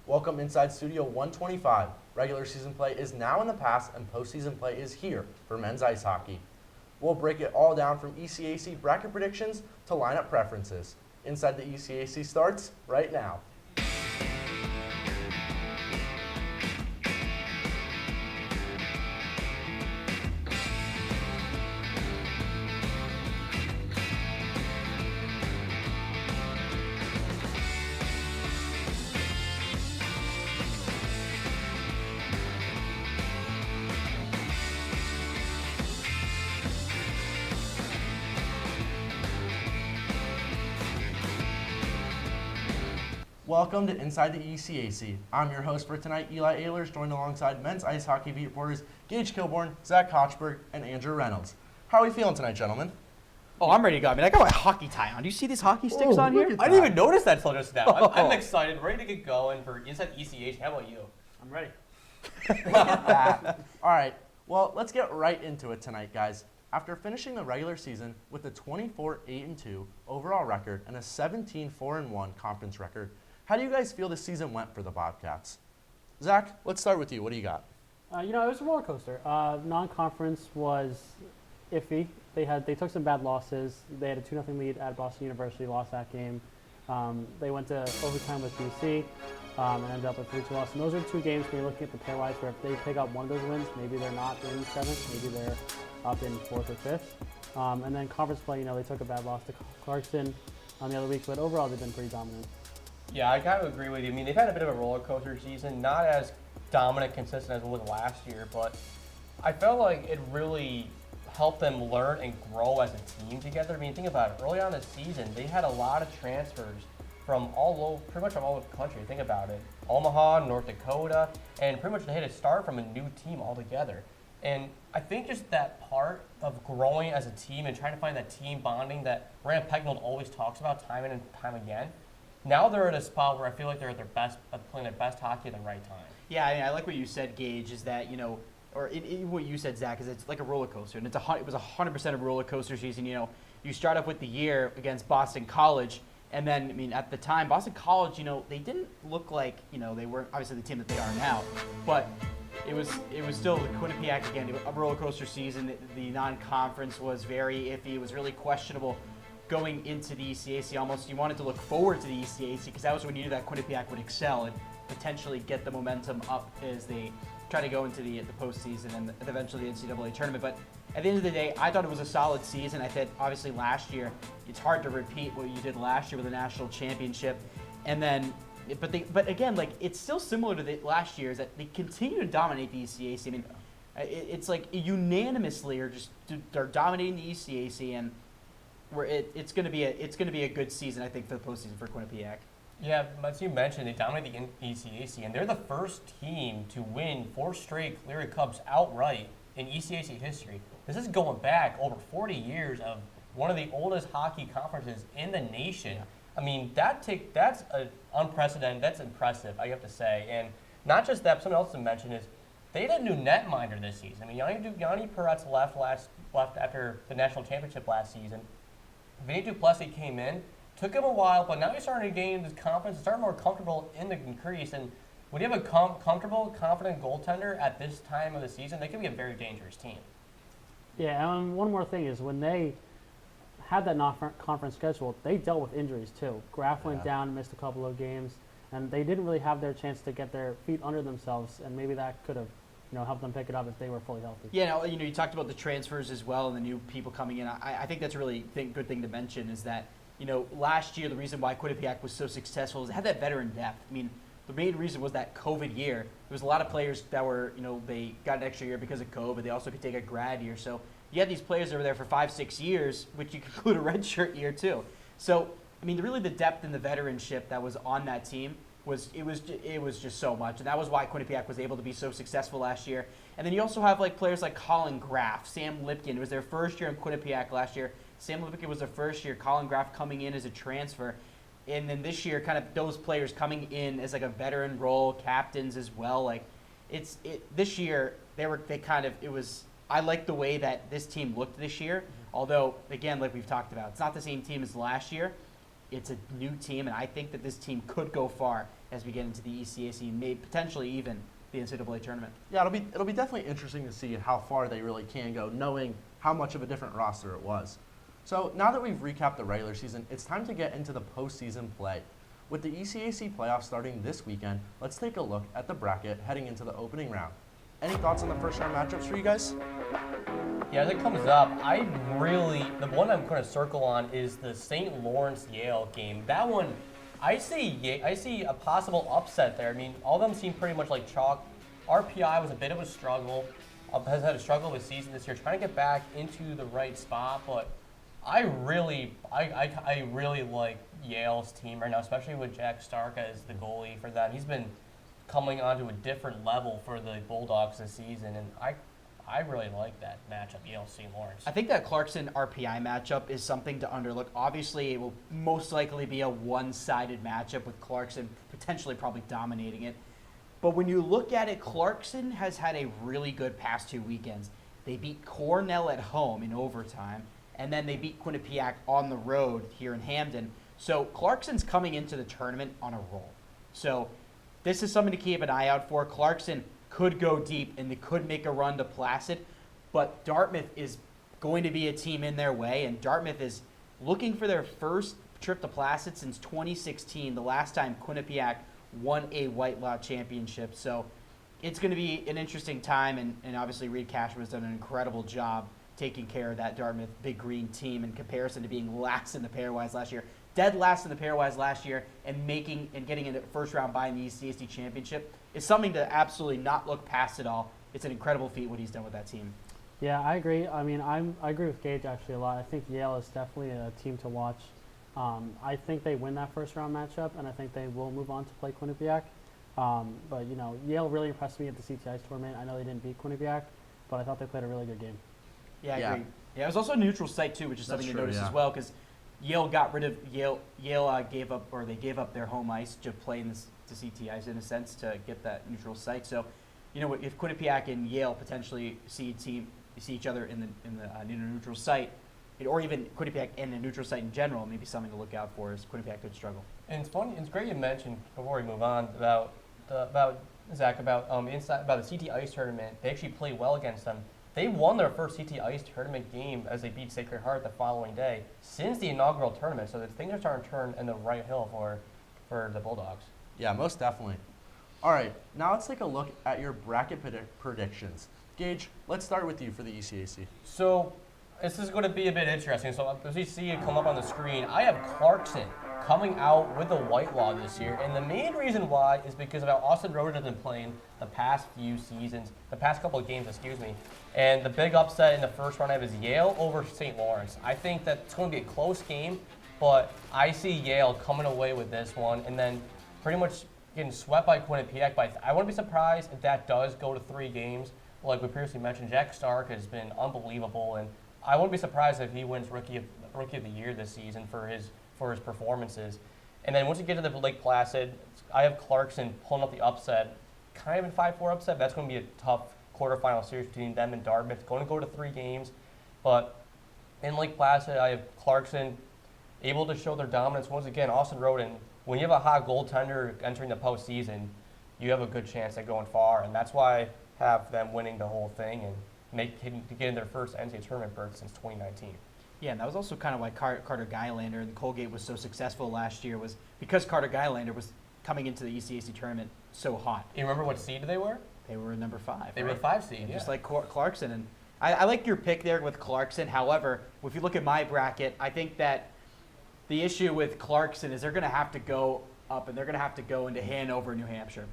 Welcome inside Studio 125. Regular season play is now in the past and postseason play is here for men's ice hockey. We'll break it all down from ECAC bracket predictions to lineup preferences. Inside the ECAC starts right now. Welcome to Inside the ECAC. I'm your host for tonight, Eli Ehlers, joined alongside men's ice hockey beat reporters Gage Kilborn, Zach Kochberg, and Andrew Reynolds. How are we feeling tonight, gentlemen? Oh, I'm ready to go. I mean, I got my hockey tie on. Do you see these hockey sticks on here? I didn't even notice that until just now. I'm excited, ready to get going for Inside ECH. How about you? I'm ready. All right, well, let's get right into it tonight, guys. After finishing the regular season with a 24-8-2 overall record and a 17-4-1 conference record, how do you guys feel the season went for the Bobcats? Zach, let's start with you. What do you got? It was a roller coaster. Non-conference was iffy. They took some bad losses. They had a 2-0 lead at Boston University, lost that game. They went to overtime with BC and ended up with 3-2 loss. And those are two games when you're looking at the pairwise where if they pick up one of those wins, maybe they're not in 7th, maybe they're up in 4th or 5th. And then conference play, they took a bad loss to Clarkson on the other week, but overall they've been pretty dominant. Yeah, I kind of agree with you. I mean, they've had a bit of a roller coaster season, not as dominant, consistent as it was last year, but I felt like it really helped them learn and grow as a team together. I mean, think about it. Early on in the season, they had a lot of transfers from pretty much from all over the country. Think about it. Omaha, North Dakota, and pretty much they had to start from a new team altogether. And I think just that part of growing as a team and trying to find that team bonding that Rand Pecknold always talks about time and time again, now they're at a spot where I feel like they're at their best, playing their best hockey at the right time. Yeah, I like what you said, Gage, is that, or what you said, Zach, is it's like a roller coaster. And it was 100% a roller coaster season. You start off with the year against Boston College, and then, I mean, at the time, Boston College, they didn't look like, they weren't obviously the team that they are now, but it was still the Quinnipiac again, a roller coaster season. The non-conference was very iffy. It was really questionable going into the ECAC. Almost you wanted to look forward to the ECAC because that was when you knew that Quinnipiac would excel and potentially get the momentum up as they try to go into the postseason and eventually the NCAA tournament. But at the end of the day, I thought it was a solid season. I thought obviously last year it's hard to repeat what you did last year with a national championship, and then. But again, like it's still similar to the last year is that they continue to dominate the ECAC. I mean, it's like unanimously they're dominating the ECAC, and it's going to be a good season, I think, for the postseason for Quinnipiac. Yeah, as you mentioned, they dominate the ECAC, and they're the first team to win 4 straight Cleary Cups outright in ECAC history. This is going back over 40 years of one of the oldest hockey conferences in the nation. Yeah. I mean, that's unprecedented. That's impressive, I have to say. And not just that, something else to mention is they had a new netminder this season. I mean, Yanni Peretz left after the national championship last season. Vinny Duplessis came in, took him a while, but now he's starting to gain his confidence and starting more comfortable in the crease. And when you have a comfortable, confident goaltender at this time of the season, they can be a very dangerous team. Yeah, and one more thing is when they had that non-conference schedule, they dealt with injuries too. Graf went down, missed a couple of games, and they didn't really have their chance to get their feet under themselves, and maybe that could have helped them pick it up if they were fully healthy. Yeah, you talked about the transfers as well and the new people coming in. I think that's a really good thing to mention is that, last year the reason why Quinnipiac was so successful is it had that veteran depth. I mean, the main reason was that COVID year. There was a lot of players that were, they got an extra year because of COVID. They also could take a grad year. So you had these players that were there for 5-6 years, which you could include a redshirt year too. So, I mean, really the depth and the veteranship that was on that team was just so much. And that was why Quinnipiac was able to be so successful last year. And then you also have players like Colin Graf, Sam Lipkin. It was their first year in Quinnipiac last year. Sam Lipkin was their first year. Colin Graf coming in as a transfer. And then this year, kind of those players coming in as a veteran role, captains as well. This year I like the way that this team looked this year. Although, again, like we've talked about, it's not the same team as last year. It's a new team, and I think that this team could go far as we get into the ECAC and maybe potentially even the NCAA tournament. Yeah, it'll be definitely interesting to see how far they really can go, knowing how much of a different roster it was. So now that we've recapped the regular season, it's time to get into the postseason play. With the ECAC playoffs starting this weekend, let's take a look at the bracket heading into the opening round. Any thoughts on the first round matchups for you guys? Yeah, as it comes up, the one I'm going to circle on is the St. Lawrence Yale game. That one, I see a possible upset there. I mean, all of them seem pretty much like chalk. RPI was a bit of a struggle, has had a struggle of a season this year, trying to get back into the right spot. But I really like Yale's team right now, especially with Jack Stark as the goalie for them. He's been coming onto a different level for the Bulldogs this season, and I really like that matchup, Yale-St. Lawrence. I think that Clarkson-RPI matchup is something to underlook. Obviously, it will most likely be a one-sided matchup with Clarkson potentially probably dominating it. But when you look at it, Clarkson has had a really good past 2 weekends. They beat Cornell at home in overtime, and then they beat Quinnipiac on the road here in Hamden. So Clarkson's coming into the tournament on a roll. So this is something to keep an eye out for. Clarkson could go deep and they could make a run to Placid, but Dartmouth is going to be a team in their way, and Dartmouth is looking for their first trip to Placid since 2016, the last time Quinnipiac won a Whitelaw championship. So it's going to be an interesting time, and obviously Reed Cashman has done an incredible job taking care of that Dartmouth Big Green team in comparison to being last in the pairwise last year. Dead last in the pairwise last year and getting into the first round bye in the ECAC championship is something to absolutely not look past at all. It's an incredible feat what he's done with that team. Yeah, I agree. I mean, I agree with Gage actually a lot. I think Yale is definitely a team to watch. I think they win that first round matchup, and I think they will move on to play Quinnipiac. But, you know, Yale really impressed me at the CTI tournament. I know they didn't beat Quinnipiac, but I thought they played a really good game. Yeah, I agree. Yeah, it was also a neutral site too, which is something to notice as well, because Yale got rid of gave up their home ice to play in the CTIs in a sense to get that neutral site. So, you know, if Quinnipiac and Yale potentially see each other in a neutral site, or even Quinnipiac and a neutral site in general, maybe something to look out for as Quinnipiac could struggle. And it's funny. It's great you mentioned before we move on about Zach about the CT Ice tournament. They actually played well against them. They won their first CT Ice tournament game as they beat Sacred Heart the following day since the inaugural tournament. So things are starting to turn in the right hill for the Bulldogs. Yeah, most definitely. All right, now let's take a look at your bracket predictions. Gage, let's start with you for the ECAC. So this is going to be a bit interesting. So as you see it come up on the screen, I have Clarkson coming out with the Whitelaw this year. And the main reason why is because of how Austin Roden has been playing the past couple of games, And the big upset in the first round I have is Yale over St. Lawrence. I think that it's going to be a close game, but I see Yale coming away with this one and then pretty much getting swept by Quinnipiac. But I wouldn't be surprised if that does go to 3 games. Like we previously mentioned, Jack Stark has been unbelievable, and I wouldn't be surprised if he wins Rookie of the Year this season for his performances. And then once you get to the Lake Placid, I have Clarkson pulling up the upset, kind of in 5-4 upset. That's going to be a tough quarterfinal series between them and Dartmouth. Going to go to 3 games, but in Lake Placid, I have Clarkson able to show their dominance once again. Austin Roden, when you have a hot goaltender entering the postseason, you have a good chance at going far, and that's why I have them winning the whole thing and getting their first NCAA tournament berth since 2019. Yeah, and that was also kind of why Carter Guylander and Colgate was so successful last year, was because Carter Guylander was coming into the ECAC tournament so hot. You remember what seed they were? They were number 5. They were the 5 seed, yeah. Just like Clarkson. And I like your pick there with Clarkson. However, if you look at my bracket, I think that the issue with Clarkson is they're going to have to go up and they're going to have to go into Hanover, New Hampshire.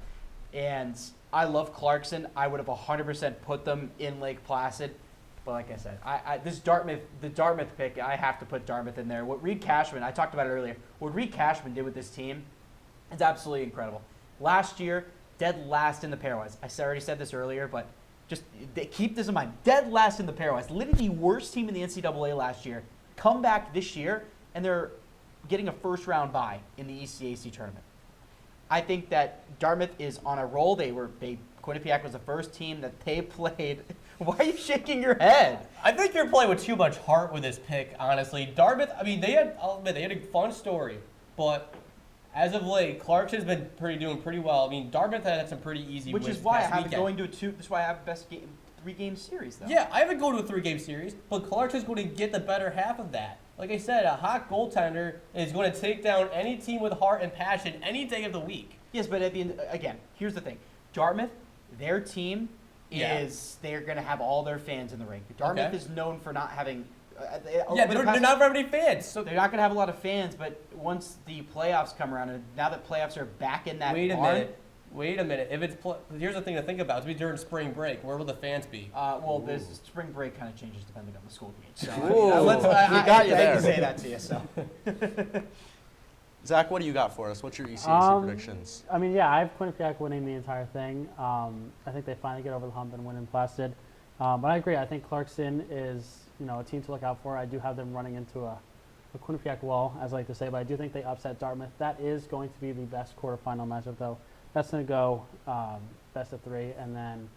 And I love Clarkson. I would have 100% put them in Lake Placid. But like I said, the Dartmouth pick, I have to put Dartmouth in there. What Reed Cashman, I talked about it earlier, what Reed Cashman did with this team is absolutely incredible. Last year, dead last in the pairwise. I already said this earlier, but just keep this in mind. Dead last in the pairwise. Literally the worst team in the NCAA last year. Come back this year, and they're getting a first-round bye in the ECAC tournament. I think that Dartmouth is on a roll. Quinnipiac was the first team that they played. Why are you shaking your head? I think you're playing with too much heart with this pick, honestly. Dartmouth, I mean, I'll admit, they had a fun story, but as of late, Clarkson's been doing pretty well. I mean, Dartmouth had some pretty easy wins. Which is why I past have it weekend. going to a two. That's why I have best game, 3-game series though. Yeah, I haven't gone to a 3-game series, but Clarkson's going to get the better half of that. Like I said, a hot goaltender is going to take down any team with heart and passion any day of the week. Yes, but at the end, again, here's the thing: Dartmouth, their team they're going to have all their fans in the rink. Dartmouth is known for not having. They're not very many fans. So they're not going to have a lot of fans, but once the playoffs come around, and now that playoffs are back in that Wait a minute. If it's here's the thing to think about. It's be during spring break. Where will the fans be? Well, this spring break kind of changes depending on the school game. So Ooh, I got you hate there. to say that to you. So Zach, what do you got for us? What's your ECAC predictions? I mean, yeah, I have Quinnipiac winning the entire thing. I think they finally get over the hump and win in Placid. But I agree. I think Clarkson is, a team to look out for. I do have them running into a Quinnipiac wall, as I like to say, but I do think they upset Dartmouth. That is going to be the best quarterfinal matchup, though. That's going to go best of 3, and then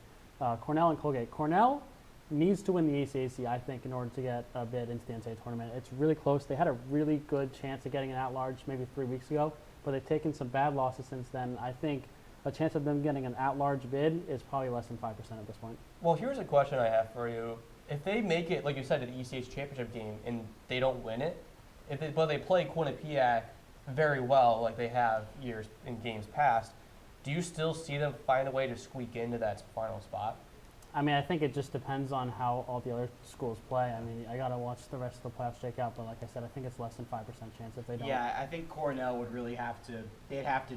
Cornell and Colgate. Cornell needs to win the ECAC, I think, in order to get a bid into the NCAA tournament. It's really close. They had a really good chance of getting an at-large maybe 3 weeks ago, but they've taken some bad losses since then. I think a chance of them getting an at-large bid is probably less than 5% at this point. Well, here's a question I have for you. If they make it, like you said, to the ECH championship game and they don't win it, but they play Quinnipiac very well, like they have years in games past, do you still see them find a way to squeak into that final spot? I mean, I think it just depends on how all the other schools play. I mean, I got to watch the rest of the playoffs shake out, but like I said, I think it's less than 5% chance if they don't. yeah, I think Cornell would really they'd have to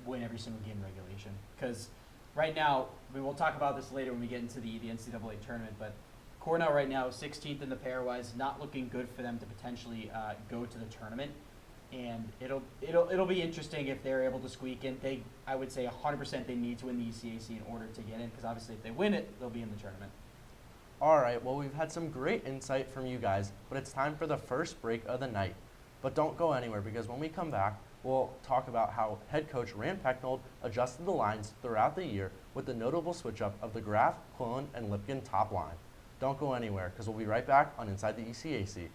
win every single game in regulation. Because right now, we'll talk about this later when we get into the NCAA tournament, but Cornell right now is 16th in the pairwise, not looking good for them to potentially go to the tournament. And it'll be interesting if they're able to squeak in. I would say 100% they need to win the ECAC in order to get in, because obviously if they win it, they'll be in the tournament. All right, well, we've had some great insight from you guys, but it's time for the first break of the night. But don't go anywhere, because when we come back, we'll talk about how head coach Rand Pecknold adjusted the lines throughout the year with the notable switch-up of the Graf, Quillen, and Lipkin top line. Don't go anywhere, because we'll be right back on Inside the ECAC.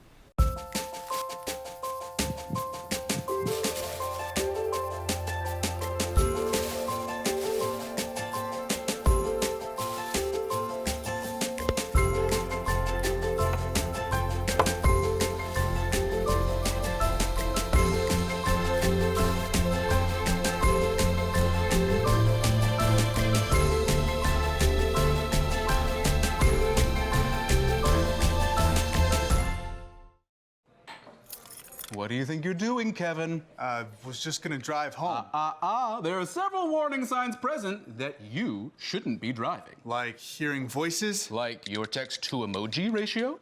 What do you think you're doing, Kevin? Was just gonna drive home. There are several warning signs present that you shouldn't be driving. Like hearing voices? Like your text-to-emoji ratio?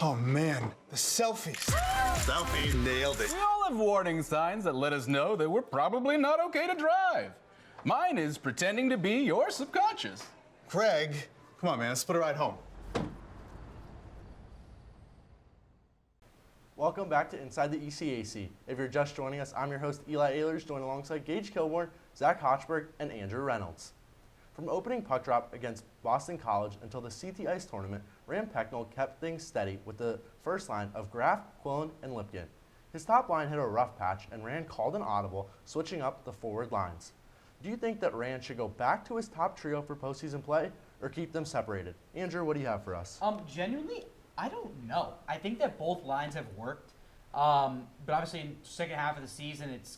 Oh man, the selfies. Selfie, nailed it. We all have warning signs that let us know that we're probably not okay to drive. Mine is pretending to be your subconscious. Craig, come on man, let's split a ride home. Welcome back to Inside the ECAC. If you're just joining us, I'm your host, Eli Ehlers, joined alongside Gage Kilborn, Zach Hochberg, and Andrew Reynolds. From opening puck drop against Boston College until the CT Ice tournament, Rand Pecknold kept things steady with the first line of Graf, Quillen, and Lipkin. His top line hit a rough patch, and Rand called an audible, switching up the forward lines. Do you think that Rand should go back to his top trio for postseason play, or keep them separated? Andrew, what do you have for us? Genuinely, I don't know. I think that both lines have worked. But obviously in the second half of the season, it's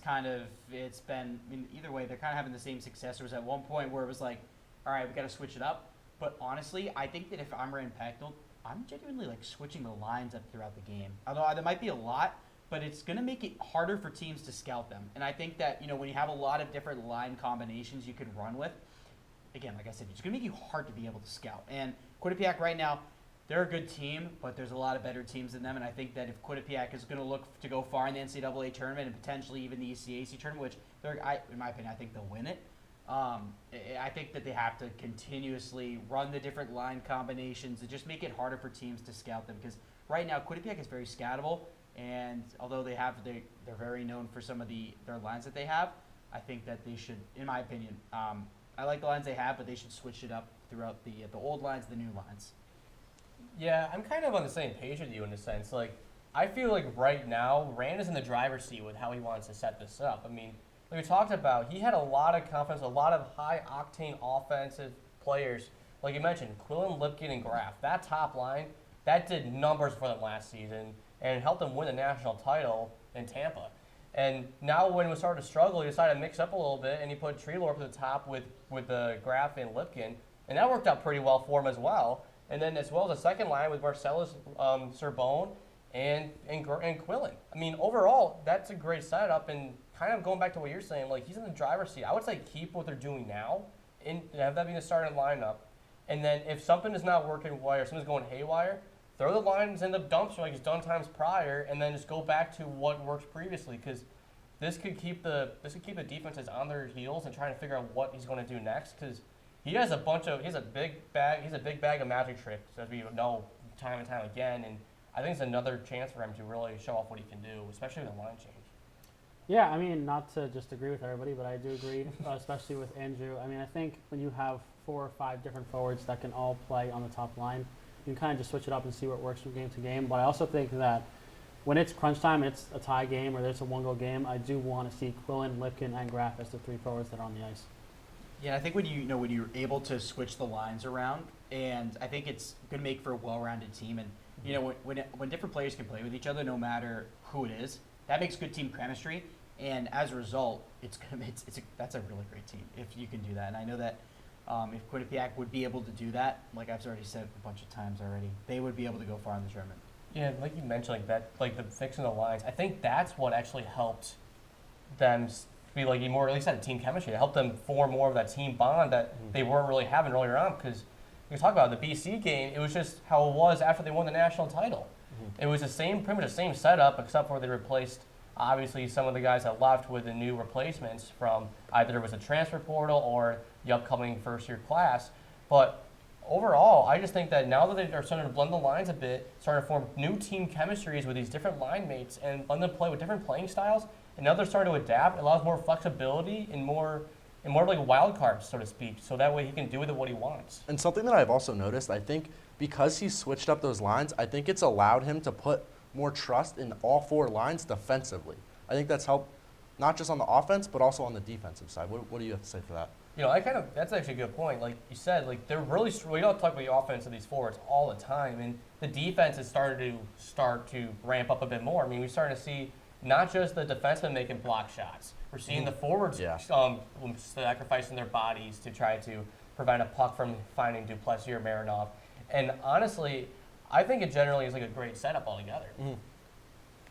been, either way, they're kind of having the same success. There was at one point where it was like, all right, we got to switch it up. But honestly, I think that if I'm Rand Pecknold, I'm genuinely like switching the lines up throughout the game. Although there might be a lot, but it's going to make it harder for teams to scout them. And I think that, when you have a lot of different line combinations you could run with, again, like I said, it's going to make you hard to be able to scout. And Quinnipiac right now, they're a good team, but there's a lot of better teams than them, and I think that if Quinnipiac is going to look to go far in the NCAA tournament and potentially even the ECAC tournament, which, in my opinion, I think they'll win it, I think that they have to continuously run the different line combinations and just make it harder for teams to scout them, because right now Quinnipiac is very scoutable, and although they're very known for some of their lines that they have, I think that they should, in my opinion, I like the lines they have, but they should switch it up throughout the old lines, the new lines. Yeah, I'm kind of on the same page with you in a sense. Like, I feel like right now, Rand is in the driver's seat with how he wants to set this up. I mean, like we talked about, he had a lot of confidence, a lot of high-octane offensive players. Like you mentioned, Quillen, Lipkin, and Graf. That top line, that did numbers for them last season and helped them win the national title in Tampa. And now when we started to struggle, he decided to mix up a little bit, and he put Treelor up at the top with Graf and Lipkin, and that worked out pretty well for him as well. And then as well as a second line with Marcellus Sorbonne and Quillen. I mean, overall, that's a great setup. And kind of going back to what you're saying, like he's in the driver's seat. I would say keep what they're doing now and have that being the starting lineup. And then if something is not working right or something's going haywire, throw the lines in the dumpster like he's done times prior, and then just go back to what worked previously. Because this could keep the defenses on their heels and trying to figure out what he's going to do next. Because he has a big bag of magic tricks, as we know time and time again. And I think it's another chance for him to really show off what he can do, especially with the line change. Yeah, I mean, not to just agree with everybody, but I do agree, especially with Andrew. I mean, I think when you have 4 or 5 different forwards that can all play on the top line, you can kind of just switch it up and see what works from game to game. But I also think that when it's crunch time and it's a tie game or it's a one-goal game, I do want to see Quillen, Lipkin, and Graf as the 3 forwards that are on the ice. Yeah, I think when when you're able to switch the lines around, and I think it's going to make for a well-rounded team. And when different players can play with each other, no matter who it is, that makes good team chemistry. And as a result, that's a really great team if you can do that. And I know that if Quinnipiac would be able to do that, like I've already said a bunch of times already, they would be able to go far in the tournament. Yeah, like you mentioned, like the fixing the lines. I think that's what actually helped them be like more, at least had a team chemistry. It helped them form more of that team bond that they weren't really having earlier on. Because you talk about the BC game, it was just how it was after they won the national title. It was pretty much the same setup, except for they replaced obviously some of the guys that left with the new replacements from either it was a transfer portal or the upcoming first-year class. But overall, I just think that now that they are starting to blend the lines a bit, starting to form new team chemistries with these different line mates and let them play with different playing styles, and now they're starting to adapt, it allows more flexibility and more like wild cards, so to speak, so that way he can do with it what he wants. And something that I've also noticed, I think because he switched up those lines, I think it's allowed him to put more trust in all 4 lines defensively. I think that's helped not just on the offense, but also on the defensive side. What do you have to say for that? You know, that's actually a good point. Like you said, like they're really, we don't talk about the offense of these forwards all the time, and the defense is starting to ramp up a bit more. I mean, we're starting to see not just the defensemen making block shots. We're seeing the forwards sacrificing their bodies to try to prevent a puck from finding Duplessis or Marinov. And honestly, I think it generally is like a great setup altogether.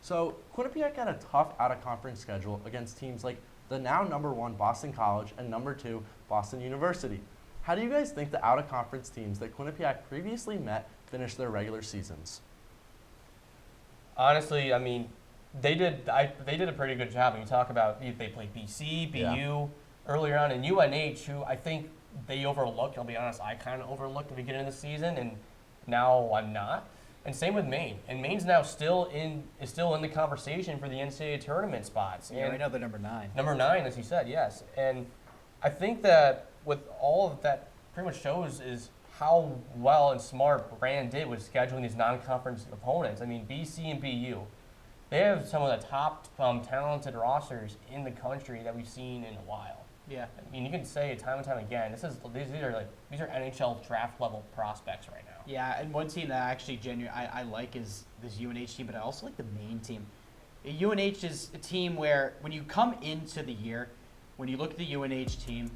So Quinnipiac had a tough out-of-conference schedule against teams like the now #1 Boston College and #2 Boston University. How do you guys think the out-of-conference teams that Quinnipiac previously met finished their regular seasons? Honestly, I mean, they did a pretty good job. When you talk about they played BC, BU earlier on, and UNH, who I think they overlooked. I'll be honest, I kind of overlooked at the beginning of the season, and now I'm not. And same with Maine. And Maine's now still in the conversation for the NCAA tournament spots. Yeah, right now they're number 9. Number 9, as you said, yes. And I think that with all of that pretty much shows is how well and smart Rand did with scheduling these non-conference opponents. I mean, BC and BU, they have some of the top talented rosters in the country that we've seen in a while. Yeah. I mean, you can say it time and time again. These are NHL draft level prospects right now. Yeah, and one team that actually I like is this UNH team, but I also like the Maine team. UNH is a team where when you come into the year, when you look at the UNH team,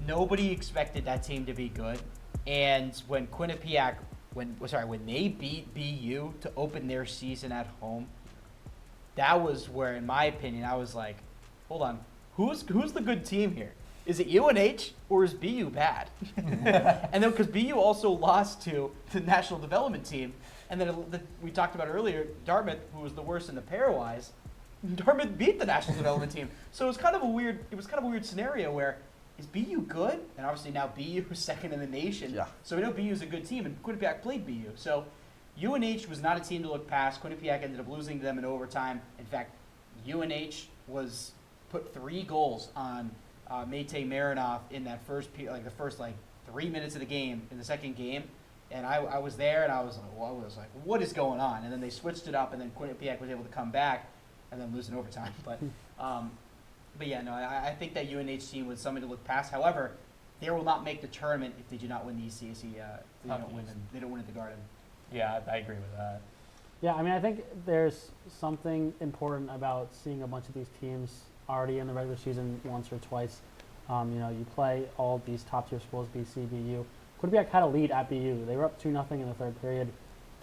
nobody expected that team to be good. And when Quinnipiac, when they beat BU to open their season at home, that was where, in my opinion, I was like, hold on. Who's the good team here? Is it UNH or is BU bad? And then because BU also lost to the national development team, and then we talked about earlier, Dartmouth, who was the worst in the pairwise, Dartmouth beat the national development team. So it was kind of a weird scenario where is BU good? And obviously now BU is second in the nation. Yeah. So we know BU is a good team, and Quinnipiac played BU. So UNH was not a team to look past. Quinnipiac ended up losing to them in overtime. In fact, UNH put 3 goals on Mayte Marinoff in that first the first 3 minutes of the game in the second game, and I was there and I was like, what is going on? And then they switched it up, and then Quinnipiac was able to come back and then lose in overtime. But yeah, no, I think that UNH team was something to look past. However, they will not make the tournament if they do not win the ECAC. They don't win at the Garden. Yeah, I agree with that. Yeah, I mean, I think there's something important about seeing a bunch of these teams already in the regular season once or twice. You play all these top-tier schools, BC, BU. Quinnipiac had a lead at BU. They were up 2-0 in the third period,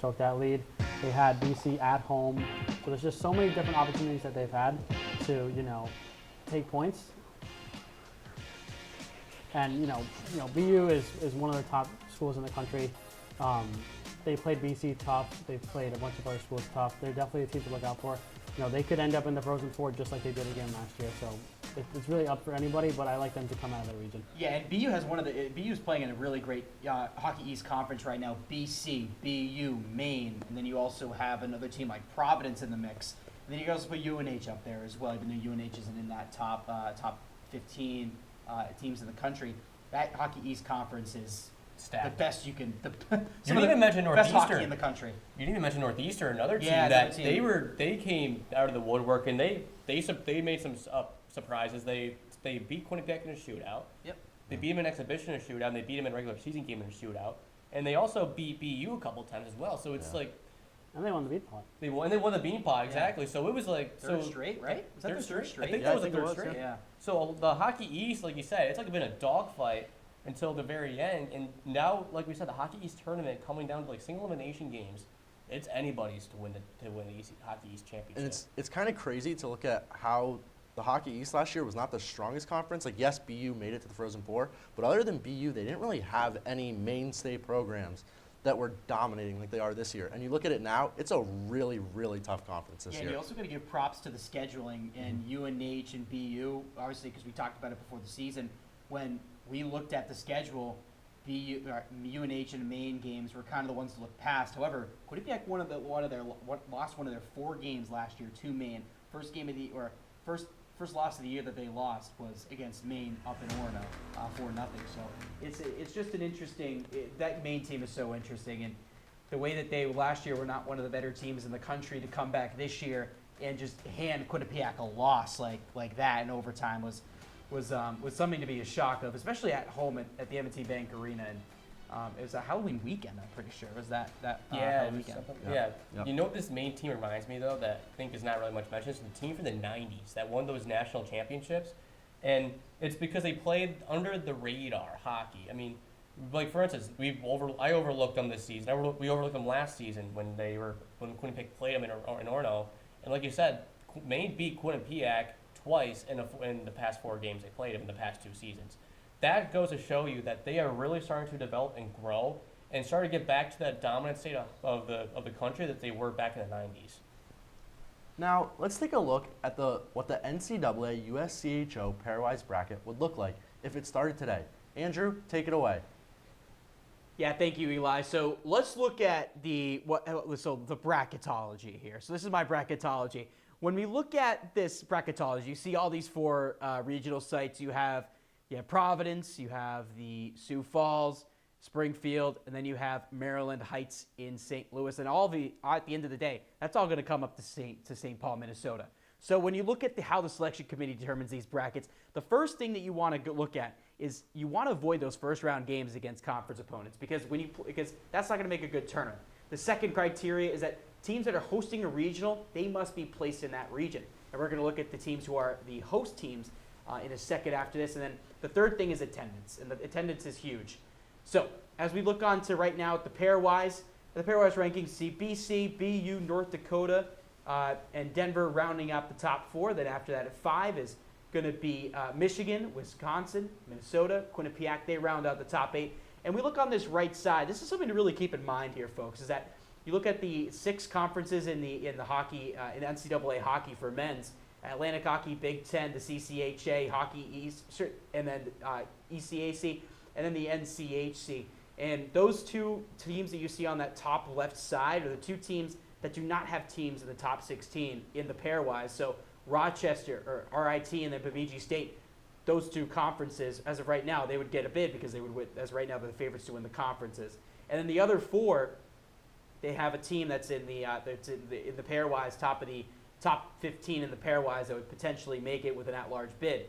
took that lead. They had BC at home. So there's just so many different opportunities that they've had to, take points. And, BU is one of the top schools in the country. They played BC tough. They've played a bunch of other schools tough. They're definitely a team to look out for. They could end up in the Frozen Four just like they did again last year. So it's really up for anybody, but I like them to come out of the region. Yeah, and BU's playing in a really great Hockey East Conference right now. BC, BU, Maine, and then you also have another team like Providence in the mix. And then you can also put UNH up there as well, even though UNH isn't in that top 15 teams in the country. That Hockey East Conference is Stacked. the best you can. You didn't even mention best Northeastern. hockey in the country. You didn't even mention Northeastern, another team Yeah, that another team. they came out of the woodwork and they made some surprises. They beat Quinnipiac in a shootout. Yep. They beat them in exhibition in a shootout. And they beat them in a regular season game in a shootout. And they also beat BU a couple times as well. So it's And they won the Beatpot. they won the Beanpot exactly. So it was Third straight, right? Was that the third straight? I think Yeah, that I was the think it third was, straight. Yeah. So the Hockey East, like you said, it's been a dogfight until the very end. And now, like we said, the Hockey East tournament coming down to single elimination games, it's anybody's to win the Hockey East championship. And it's kind of crazy to look at how the Hockey East last year was not the strongest conference. Yes, BU made it to the Frozen Four, but other than BU, they didn't really have any mainstay programs that were dominating like they are this year. And you look at it now, it's a really, really tough conference this Yeah, year. and you also got to give props to the scheduling in UNH and BU, obviously, because we talked about it before the season. When we looked at the schedule, UNH and Maine games were kind of the ones to look past. However, Quinnipiac lost one of their 4 games last year to Maine. First loss of the year that they lost was against Maine up in Orono, 4-0. So it's just an interesting. That Maine team is so interesting, and the way that they last year were not one of the better teams in the country to come back this year and just hand Quinnipiac a loss like that in overtime was something to be a shock of, especially at home at the M&T Bank Arena. And it was a Halloween weekend, I'm pretty sure. Was that Halloween weekend? Yeah. Yep. You know what this Maine team reminds me, though, that I think is not really much mentioned? It's the team from the 90s that won those national championships. And it's because they played under the radar hockey. I mean, for instance, I overlooked them this season. We overlooked them last season when Quinnipiac played them in Orono. And like you said, Maine beat Quinnipiac twice in the past 4 games they played them in the past 2 seasons. That goes to show you that they are really starting to develop and grow and start to get back to that dominant state of the country that they were back in the 90s. Now, let's take a look at what the NCAA USCHO pairwise bracket would look like if it started today. Andrew, take it away. Yeah, thank you, Eli. So let's look at the bracketology here. So this is my bracketology. When we look at this bracketology, you see all these 4 regional sites. You have Providence, you have the Sioux Falls, Springfield, and then you have Maryland Heights in St. Louis. And at the end of the day, that's all going to come up to St. Paul, Minnesota. So when you look at how the selection committee determines these brackets, the first thing that you want to look at is you want to avoid those first-round games against conference opponents because that's not going to make a good tournament. The second criteria is that teams that are hosting a regional, they must be placed in that region. And we're going to look at the teams who are the host teams in a second after this. And then the third thing is attendance, and the attendance is huge. So as we look on to right now at the pairwise rankings, see BC, BU, North Dakota, and Denver rounding out the top 4. Then after that at 5 is going to be Michigan, Wisconsin, Minnesota, Quinnipiac. They round out the top 8. And we look on this right side. This is something to really keep in mind here, folks, is that you look at the 6 conferences in the hockey in NCAA hockey for men's. Atlantic Hockey, Big Ten, the CCHA, Hockey East, and then ECAC, and then the NCHC. And those 2 teams that you see on that top left side are the 2 teams that do not have teams in the top 16 in the pairwise. So Rochester, or RIT, and then Bemidji State, those two conferences, as of right now, they would get a bid because they would win, as of right now, they're the favorites to win the conferences. And then the other 4, they have a team that's in the pairwise top 15 in the pairwise that would potentially make it with an at-large bid.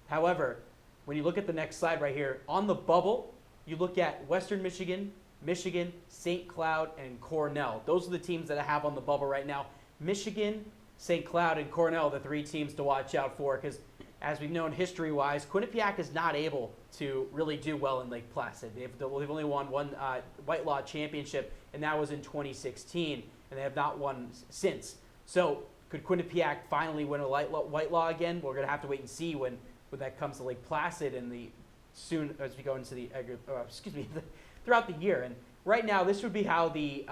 However, when you look at the next slide right here, on the bubble, you look at Western Michigan, Michigan, St. Cloud, and Cornell. Those are the teams that I have on the bubble right now. Michigan, St. Cloud, and Cornell, the 3 teams to watch out for, because as we've known history-wise, Quinnipiac is not able to really do well in Lake Placid. They've only won one Whitelaw championship, and that was in 2016, and they have not won since. So could Quinnipiac finally win a Whitelaw again? We're going to have to wait and see when that comes to Lake Placid soon as we go into throughout the year. And right now, this would be how the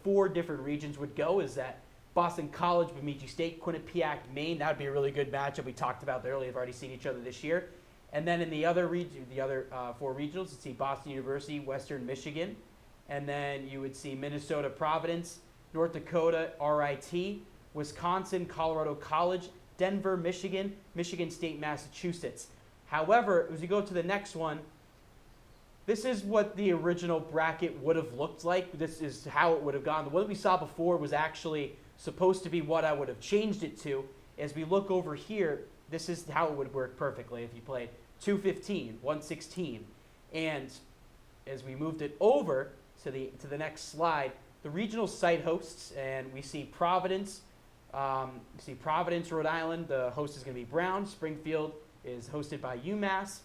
4 different regions would go, is that Boston College, Bemidji State, Quinnipiac, Maine. That would be a really good matchup. We talked about earlier. They've already seen each other this year. And then in the other 4 regionals, you'd see Boston University, Western Michigan. And then you would see Minnesota Providence, North Dakota RIT, Wisconsin, Colorado College, Denver, Michigan, Michigan State, Massachusetts. However, as you go to the next one, this is what the original bracket would have looked like. This is how it would have gone. The one we saw before was actually supposed to be what I would have changed it to. As we look over here, this is how it would work perfectly if you played 215, 116. And as we moved it over to the next slide, the regional site hosts, and we see Providence. Rhode Island. The host is going to be Brown. Springfield is hosted by UMass.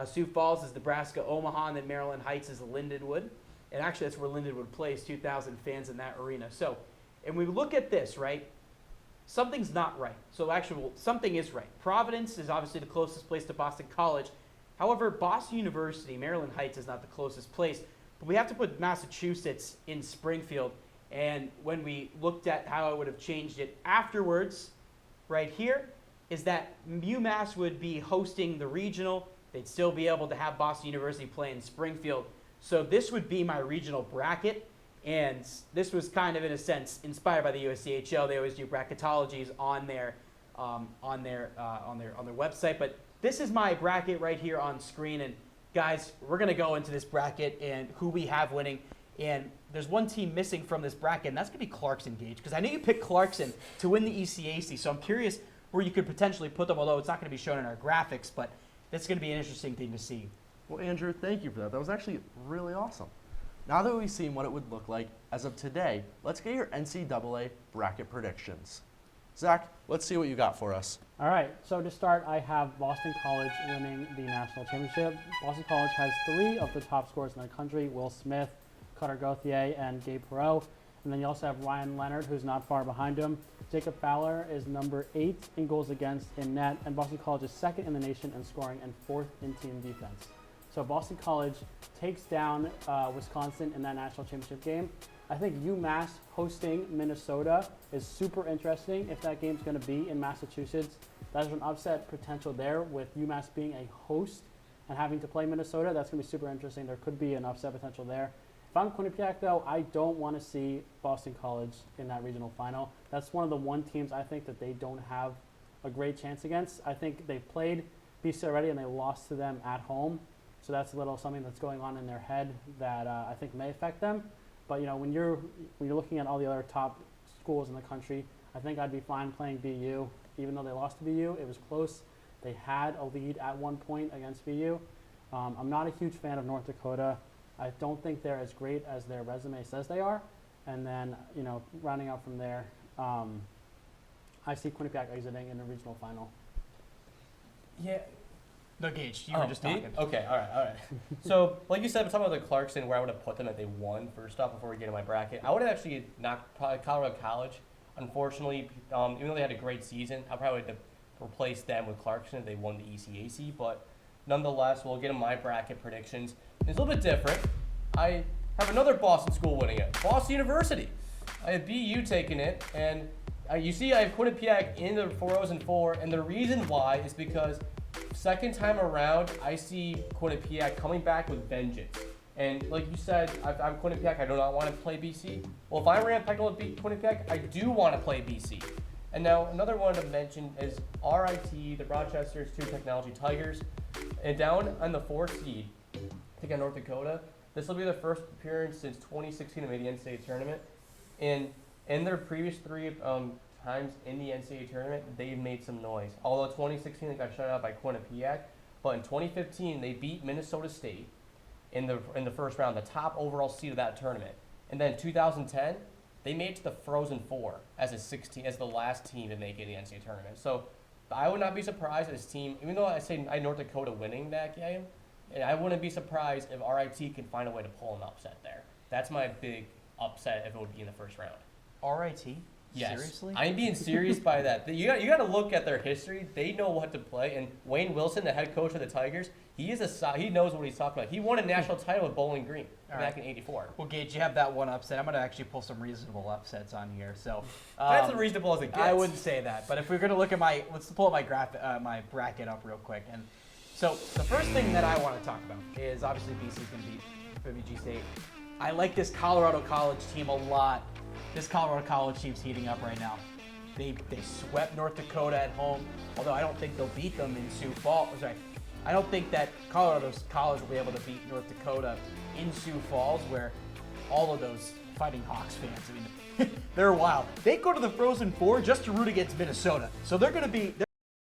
Sioux Falls is Nebraska, Omaha, and then Maryland Heights is Lindenwood. And actually, that's where Lindenwood plays, 2,000 fans in that arena. So, and we look at this, right? Something's not right. So actually, something is right. Providence is obviously the closest place to Boston College. However, Boston University, Maryland Heights is not the closest place. But we have to put Massachusetts in Springfield. And when we looked at how I would have changed it afterwards, right here, is that UMass would be hosting the regional. They'd still be able to have Boston University play in Springfield. So this would be my regional bracket. And this was kind of, in a sense, inspired by the USCHO. They always do bracketologies on their website. But this is my bracket right here on screen. And guys, we're going to go into this bracket and who we have winning. And there's one team missing from this bracket, and that's going to be Clarkson, Gage, because I know you picked Clarkson to win the ECAC. So I'm curious where you could potentially put them, although it's not going to be shown in our graphics. But that's going to be an interesting thing to see. Well, Andrew, thank you for that. That was actually really awesome. Now that we've seen what it would look like as of today, let's get your NCAA bracket predictions. Zach, let's see what you got for us. All right, so to start, I have Boston College winning the national championship. Boston College has 3 of the top scorers in the country, Will Smith, Cutter Gauthier, and Gabe Perreault. And then you also have Ryan Leonard, who's not far behind him. Jacob Fowler is number 8 in goals against in net, and Boston College is 2nd in the nation in scoring and 4th in team defense. So Boston College takes down Wisconsin in that national championship game. I think UMass hosting Minnesota is super interesting if that game's going to be in Massachusetts. There's an upset potential there with UMass being a host and having to play Minnesota. That's going to be super interesting. There could be an upset potential there. If I'm Quinnipiac, though, I don't want to see Boston College in that regional final. That's one of the one teams I think that they don't have a great chance against. I think they played BC already and they lost to them at home. So that's a little something that's going on in their head that I think may affect them. But you know, when you're looking at all the other top schools in the country, I think I'd be fine playing BU. Even though they lost to BU, it was close. They had a lead at one point against BU. I'm not a huge fan of North Dakota. I don't think they're as great as their resume says they are. And then, you know, rounding out from there, I see Quinnipiac exiting in the regional final. Yeah. No, Gage, you were just talking. Okay, all right. So, like you said, we're talking about the Clarkson, where I would have put them if they won first off before we get in my bracket. I would have actually knocked probably Colorado College. Unfortunately, even though they had a great season, I probably would have replaced them with Clarkson if they won the ECAC. But nonetheless, we'll get in my bracket predictions. It's a little bit different. I have another Boston school winning it, Boston University. I have BU taking it, and you see I have Quinnipiac in the 4-0s and 4, and the reason why is because second time around, I see Quinnipiac coming back with vengeance. And like you said, I'm Quinnipiac, I do not want to play BC. Well, if I ran Peckle to beat Quinnipiac, I do want to play BC. And now another one to mention is RIT, the Rochester Institute of Technology Tigers, and down on the 4th seed, taking North Dakota. This will be their first appearance since 2016 to make the NCAA tournament. And in their previous 3 times in the NCAA tournament, they've made some noise. Although 2016 they got shut out by Quinnipiac, but in 2015 they beat Minnesota State in the first round, the top overall seed of that tournament. And then 2010, they made it to the Frozen Four as the last team to make it in the NCAA tournament. So I would not be surprised if this team, even though I say I North Dakota winning that game, and I wouldn't be surprised if RIT can find a way to pull an upset there. That's my big upset if it would be in the first round. RIT? Yes. Seriously? I'm being serious by that. You got to look at their history. They know what to play. And Wayne Wilson, the head coach of the Tigers, he knows what he's talking about. He won a national title with Bowling Green back in '84. Well, Gage, you have that one upset. I'm going to actually pull some reasonable upsets on here. So That's as reasonable as it gets. I wouldn't say that. But if we're going to look at let's pull up my bracket up real quick. And so the first thing that I want to talk about is obviously BC's going to beat FMG State. I like this Colorado College team a lot. This Colorado College team's heating up right now. They swept North Dakota at home, although I don't think they'll beat them in Sioux Falls. Sorry, I don't think that Colorado's college will be able to beat North Dakota in Sioux Falls, where all of those Fighting Hawks fans, I mean, they're wild. They go to the Frozen Four just to root against Minnesota. So they're going to be...